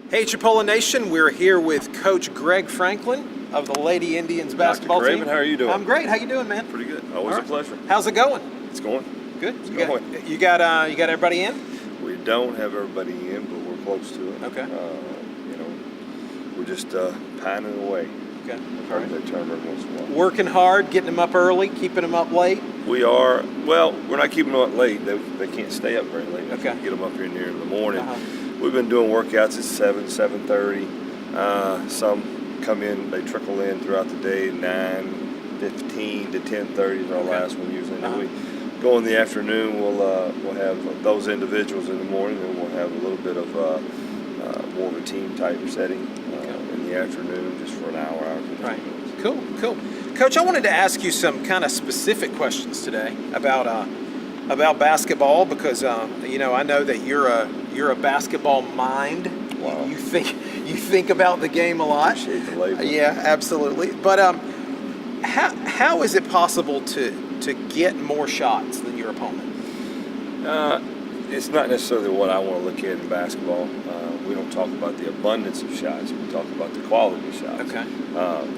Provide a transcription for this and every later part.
Hey, Chipola Nation, we're here with Coach Greg Franklin of the Lady Indians basketball Craven, team. how are you doing? I'm great. How you doing, man? Pretty good. Always a pleasure. How's it going? It's going. Good. It's You going. got everybody in? We don't have everybody in, but we're close to it. Okay. We're just pining away. Okay. I've heard that term every once in a while. Working hard, getting them up early, keeping them up late. We are. Well, we're not keeping them up late. They can't stay up very late. Okay. We get them up here near in the morning. Uh-huh. We've been doing workouts at 7:30. Some come in, they trickle in throughout the day. 9:15 to 10:30 is our last one usually. Uh-huh. Then we go in the afternoon. We'll have those individuals in the morning, and we'll have a little bit of more of a team type setting in the afternoon, just for an hour. Right. Cool. Coach, I wanted to ask you some kind of specific questions today about basketball because I know that you're a basketball mind. Wow. You think about the game a lot. Appreciate the label. Yeah, absolutely. But how is it possible to get more shots than your opponent? It's not necessarily what I want to look at in basketball. We don't talk about the abundance of shots. We talk about the quality of shots. Okay.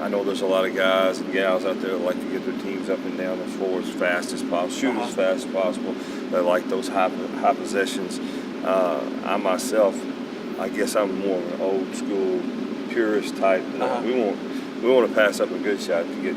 I know there's a lot of guys and gals out there that like to get their teams up and down the floor as fast as possible, shoot as fast as possible. They like those high possessions. I myself, I guess I'm more of an old school purist type. We want to pass up a good shot to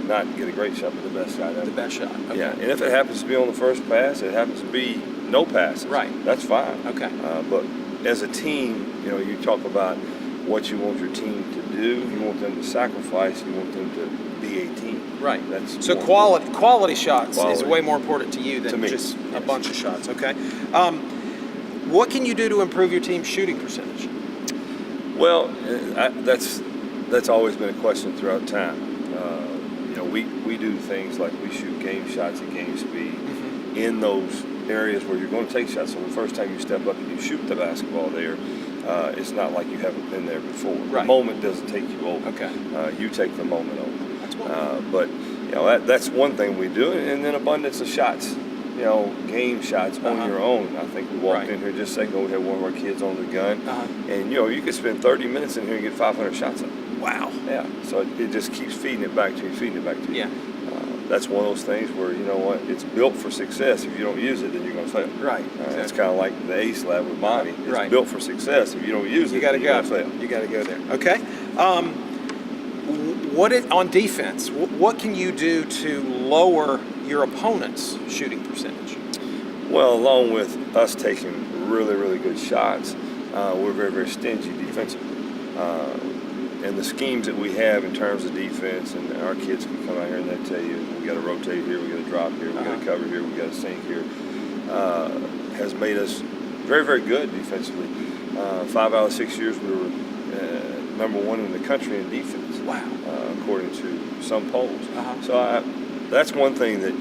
not get a great shot, but the best shot ever. The best shot. Okay. Yeah, and if it happens to be on the first pass, it happens to be no passes. Right. That's fine. Okay. But as a team, you talk about what you want your team to do. You want them to sacrifice. You want them to be a team. Right. That's so more quality shots is Quality. way more important to you than To me, just a yes. bunch of shots. Okay. What can you do to improve your team's shooting percentage? Well, that's always been a question throughout time. We do things like we shoot game shots at game speed in those areas where you're going to take shots. So the first time you step up and you shoot the basketball there, it's not like you haven't been there before. Right. The moment doesn't take you over. Okay. You take the moment over. That's wonderful. But that's one thing we do, and then abundance of shots. Game shots on your own. I think we walked in here just a second ago. We had one of our kids on the gun, and you could spend 30 minutes in here and get 500 shots up. Wow. Yeah. So it just keeps feeding it back to you. Yeah. That's one of those things where it's built for success. If you don't use it, then you're going to fail. Right. It's kind of like the ACE lab with Monty. It's built for success. If you don't use it, You got to then you're go. going to fail. You got to go there. Okay. On defense? What can you do to lower your opponent's shooting percentage? Well, along with us taking really, really good shots, we're very, very stingy defensively. And the schemes that we have in terms of defense, and our kids can come out here and they tell you, we got to rotate here, we got to drop here, we got to cover here, we got to sink here, has made us very, very good defensively. 5 out of 6 years we were number 1 in the country in defense. Wow. According to some polls. So that's one thing that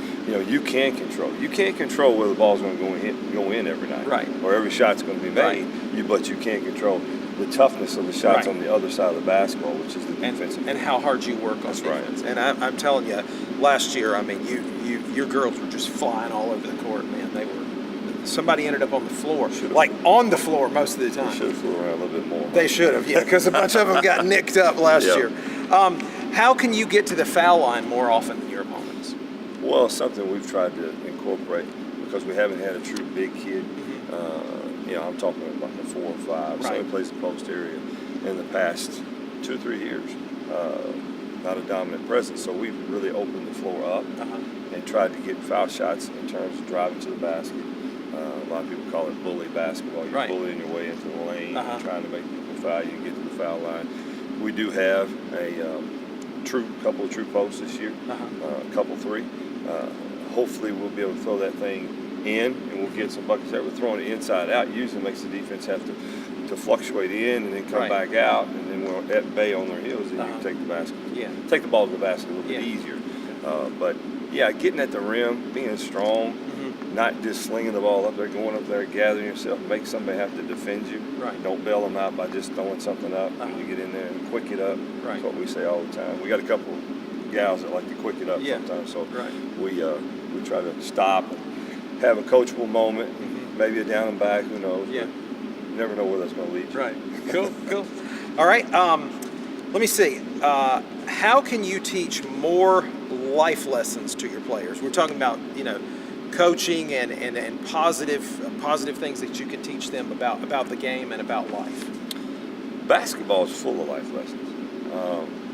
you can control. You can't control whether the ball's going to go in every night, Right? Or every shot's going to be made. But you can control the toughness of the shots on the other side of the basketball, which is the defensive. And how hard you work on That's defense. right. And I'm telling you, last year, your girls were just flying all over the court, man. Somebody ended up on the floor, on the floor most of the time. They should have flew around a little bit more. They should have, yeah, because a bunch of them got nicked up last year. How can you get to the foul line more often than your opponents? Well, something we've tried to incorporate because we haven't had a true big kid. I'm talking about the 4 or 5. Somebody plays the post area in the past 2 or 3 years. Not a dominant presence, so we've really opened the floor up and tried to get foul shots in terms of driving to the basket. A lot of people call it bully basketball. You're bullying your way into the lane, trying to make people foul you, get to the foul line. We do have a couple of true posts this year, a couple 3. Hopefully we'll be able to throw that thing in and we'll get some buckets there. We're throwing it inside out. Usually makes the defense have to fluctuate in and then come back out, and then we're at bay on their heels, and you can take the basket. Yeah. Take the ball to the basket a little bit easier. But getting at the rim, being strong, not just slinging the ball up there, going up there, gathering yourself, make somebody have to defend you. Right. Don't bail them out by just throwing something up. You get in there and quick it up. Right. That's what we say all the time. We got a couple gals that like to quick it up sometimes. So we try to stop and have a coachable moment, maybe a down and back, who knows. Yeah. never know where that's going to lead you. Right. Cool. Cool. All right. Let me see. How can you teach more life lessons to your players? We're talking about, coaching and positive things that you can teach them about the game and about life. Basketball is full of life lessons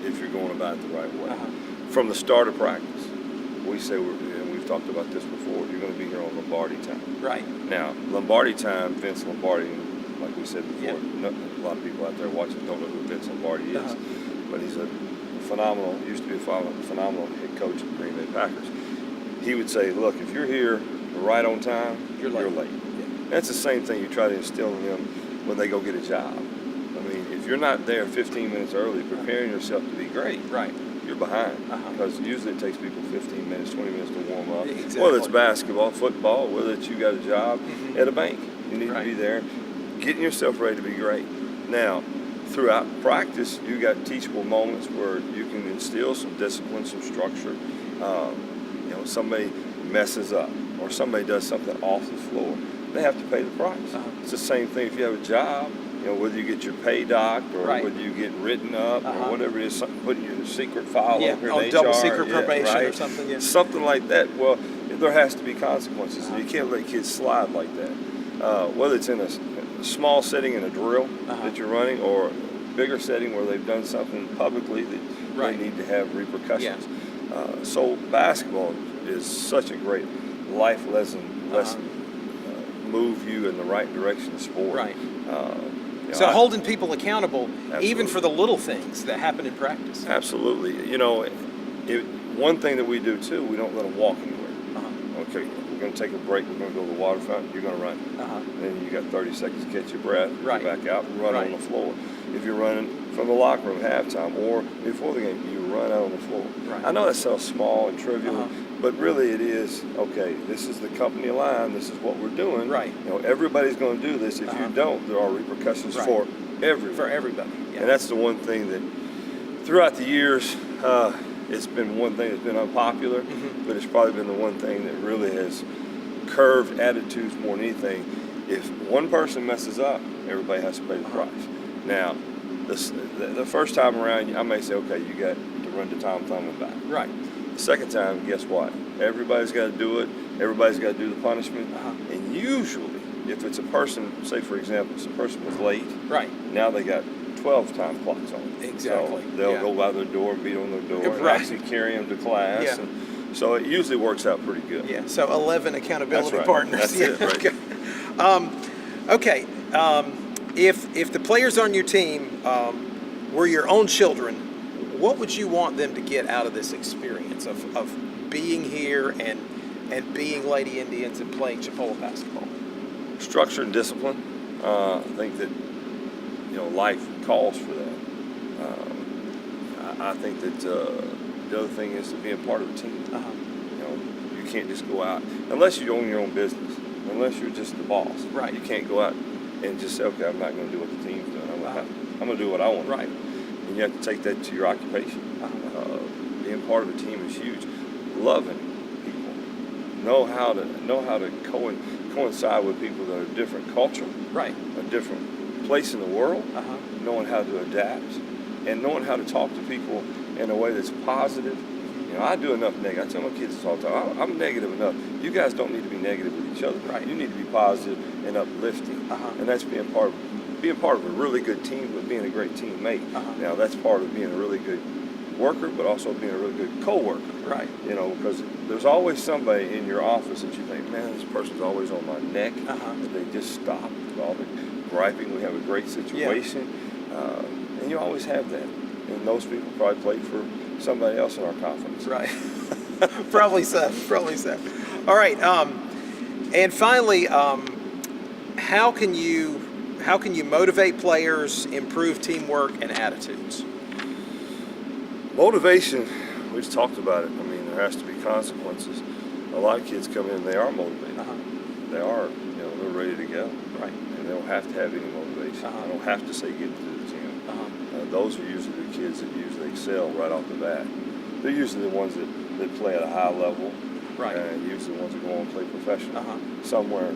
if you're going about it the right way. Uh-huh. From the start of practice, we say, and we've talked about this before, you're going to be here on Lombardi time. Right. Now, Lombardi time, Vince Lombardi, like we said before, Yeah. a lot of people out there watching don't know who Vince Lombardi is, Uh-huh. but he's a phenomenal, used to be a phenomenal head coach of the Green Bay Packers. He would say, look, if you're here right on time, you're late. Yeah. That's the same thing you try to instill in them when they go get a job. I mean, if you're not there 15 minutes early preparing yourself to be great, Right. you're behind. Uh-huh. Because usually it takes people 15 minutes, 20 minutes to warm up. Exactly. Whether it's basketball, football, whether it's you got a job at a bank. You need Right. to be there, getting yourself ready to be great. Now, throughout practice, you got teachable moments where you can instill some discipline, some structure. Somebody messes up or somebody does something off the floor, they have to pay the price. Uh-huh. It's the same thing if you have a job. Whether you get your pay docked or Right. whether you get written up Uh-huh. or whatever it is, something putting your secret file Yeah, over on in double HR, secret probation or right? something, yeah. Something like that. Well, there has to be consequences. You can't let kids slide like that. Whether it's in a small setting in a drill that you're running or a bigger setting where they've done something publicly that Right. they need to have repercussions. So basketball is such a great life lesson, move you in the right direction of sport. Right. You know, So holding people accountable, even Absolutely. for the little things that happen in practice. Absolutely. One thing that we do too, we don't let them walk anywhere. Uh-huh. Okay, we're going to take a break. We're going to go to the water fountain. You're going to run. Uh-huh. Then you got 30 seconds to catch your breath. Right. Go back out and run Right. on the floor. If you're running from the locker room at halftime or before the game, you run out on the floor. Right. I know that sounds small and trivial, Uh-huh. but really it is, okay, this is the company line. This is what we're doing. Right. Everybody's going to do this. If you don't, there are repercussions Right. for everyone. For everybody. Yeah. And that's the one thing that throughout the years, it's been one thing that's been unpopular, but it's probably been the one thing that really has curved attitudes more than anything. If one person messes up, everybody has to pay the price. Now, the first time around, I may say, okay, you got to run to Tom Thumb back. Right. The second time, guess what? Everybody's got to do it. Everybody's got to do the punishment. And usually, if it's a person, say for example, if a person was late, Right. now they got 12 time clocks on. Exactly. So they'll Yeah. go by their door, beat on their door, and Right. actually carry them to class. Yeah. And so it usually works out pretty good. Yeah. So 11 accountability That's right. partners. That's Yeah. it, right. Okay. If the players on your team were your own children, what would you want them to get out of this experience of being here and being Lady Indians and playing Chipola basketball? Structure and discipline. I think that life calls for that. I think that the other thing is to be a part of a team. You can't just go out unless you own your own business. Unless you're just the boss, Right. You can't go out and just say, okay, I'm not going to do what the team's doing. I'm going to do what I want. Right. And you have to take that to your occupation. Being part of a team is huge. Loving people, know how to coincide with people that are different culture, Right. a different place in the world, knowing how to adapt, and knowing how to talk to people in a way that's positive. I do enough negative. I tell my kids all the time, I'm negative enough. You guys don't need to be negative with each other. Right. You need to be positive and uplifting. And that's being part of a really good team, but being a great teammate. Now that's part of being a really good worker, but also being a really good co-worker. Right. Because there's always somebody in your office that you think, man, this person's always on my neck. But they just stop with all the griping. We have a great situation. And you always have that. And those people probably play for somebody else in our conference. Right. Probably so. Probably so. All right. And finally, how can you motivate players, improve teamwork and attitudes? Motivation, we just talked about it. I mean, there has to be consequences. A lot of kids come in, they are motivated. They are, they're ready to go. Right. And they don't have to have any motivation. I don't have to say get to the gym. Those are usually the kids that usually excel right off the bat. They're usually the ones that play at a high level. Right. And usually the ones that go on and play professional somewhere.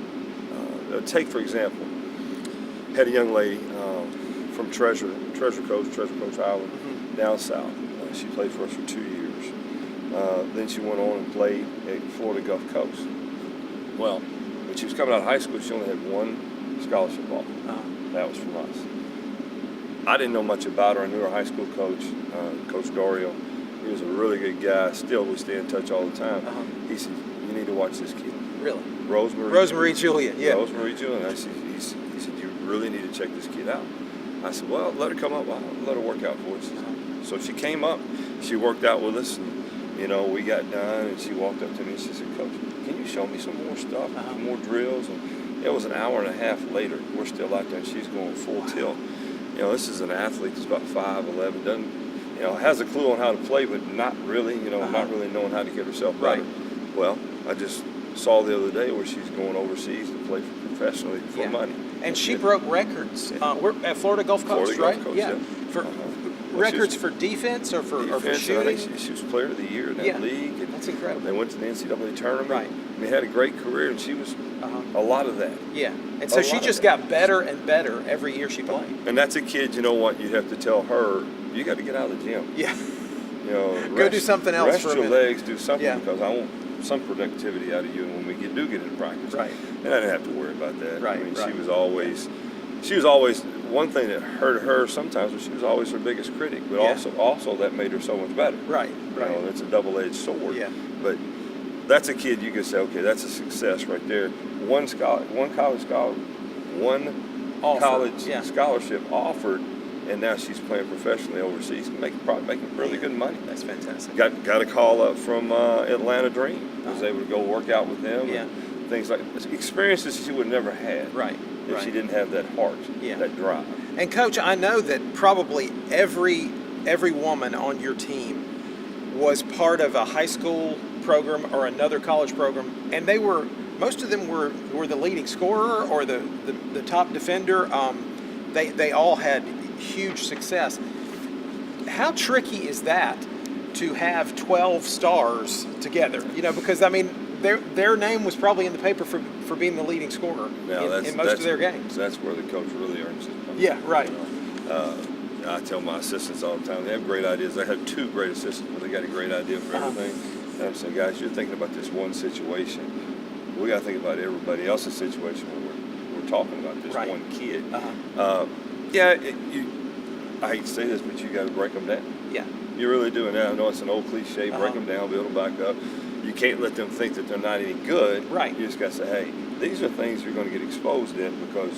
Take, for example, had a young lady from Treasure Coast Island, down south. She played for us for 2 years. Then she went on and played at Florida Gulf Coast. Well, when she was coming out of high school, she only had one scholarship offer. That was from us. I didn't know much about her. I knew her high school coach, Coach Dario. He was a really good guy. Still, we stay in touch all the time. He said, "You need to watch this kid." Really? Rosemary Julia, yeah. Rosemary Julia. He said, "You really need to check this kid out." I said, "Well, let her come up. I'll let her work out for us." So she came up. She worked out with us, and we got done. And she walked up to me and she said, "Coach, can you show me some more stuff, more drills?" And it was an hour and a half later. We're still out there, and she's going full tilt. This is an athlete that's about 5'11", doesn't, has a clue on how to play, but not really, not really knowing how to get herself better. Right. Well, I just saw the other day where she's going overseas to play professionally for money. And she broke records. We're at Florida Gulf Coast, Florida right? Gulf Coast, yeah. For records for defense or for shooting. I think she was player of the year in that league. And that's incredible. They went to the NCAA tournament. Right. They had a great career, and she was a lot of that. Yeah. And so she just got better and better every year she played. And that's a kid, you know what, you have to tell her, you got to get out of the gym. Yeah. Go do something else rest for a your minute. legs, do something, because I want some productivity out of you when we do get into practice. Right. And I didn't have to worry about that. Right. I mean, she was always one thing that hurt her sometimes was she was always her biggest critic, but also that made her so much better. Right. It's a double-edged sword. Yeah. But that's a kid you can say, okay, that's a success right there. One college scholarship offered, and now she's playing professionally overseas and probably making really good money. That's fantastic. Got a call up from Atlanta Dream. Was able to go work out with them. Yeah. And things like experiences she would have never had. Right. If she didn't have that heart, that drive. And Coach, I know that probably every woman on your team was part of a high school program or another college program, and most of them were the leading scorer or the top defender. They all had huge success. How tricky is that to have 12 stars together? Because I mean, their name was probably in the paper for being the leading scorer in most of their games. That's where the coach really earns it. Yeah, right. I tell my assistants all the time, they have great ideas. I have 2 great assistants, but they got a great idea for everything. And I'm saying, guys, you're thinking about this one situation. We got to think about everybody else's situation when we're talking about this one kid. I hate to say this, but you got to break them down. Yeah. You really do. And I know it's an old cliche, break them down, build them back up. You can't let them think that they're not any good. Right. You just got to say, hey, these are things you're going to get exposed in because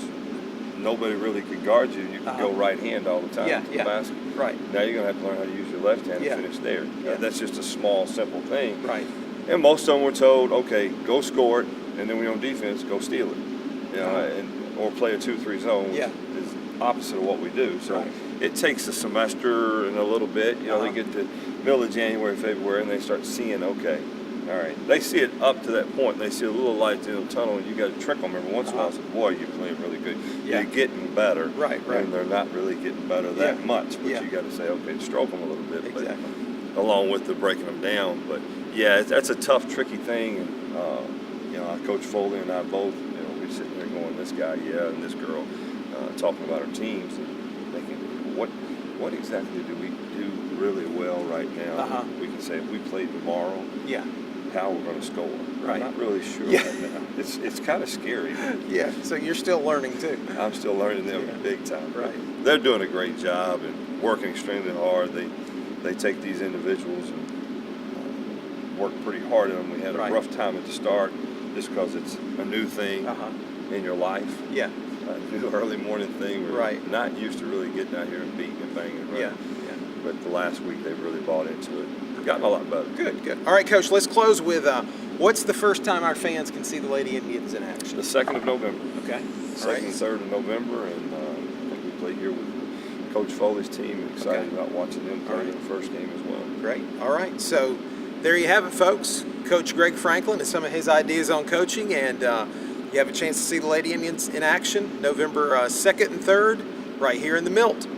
nobody really could guard you. You can go right hand all the time to the basket. Right. Now you're going to have to learn how to use your left hand and finish there. Yeah. That's just a small, simple thing. Right. And most of them were told, okay, go score it, and then when you're on defense, go steal it. Or play a 2-3 zone, which is opposite of what we do. So it takes a semester and a little bit. They get to middle of January, February, and they start seeing, okay, all right. They see it up to that point. They see a little light at the end of the tunnel, and you got to trick them every once in a while. Say, boy, you're playing really good. Yeah. You're getting better. Right. And they're not really getting better that much. But you got to say, okay, stroke them a little bit. Exactly. But, along with the breaking them down. But that's a tough, tricky thing. And Coach Foley and I both, we're sitting there going, this guy, and this girl, talking about our teams and thinking, what exactly do we do really well right now? We can say if we played tomorrow. How we're going to score. Right. I'm not really sure right now. It's kind of scary. Yeah, so you're still learning too. I'm still learning them big time. Right. They're doing a great job and working extremely hard. They take these individuals and work pretty hard on them. We had a rough time at the start just because it's a new thing in your life. Yeah. A new early morning thing. We're not used to really getting out here and beating and banging. Yeah. But the last week they've really bought into it. Gotten a lot better. Good. All right, Coach, let's close with what's the first time our fans can see the Lady Indians in action? The 2nd of November. Okay. 2nd and 3rd of November, and I think we play here with Coach Foley's team. Excited about watching them play in the first game as well. Great. All right. So there you have it, folks. Coach Greg Franklin and some of his ideas on coaching, and you have a chance to see the Lady Indians in action November 2nd and 3rd right here in the Milt.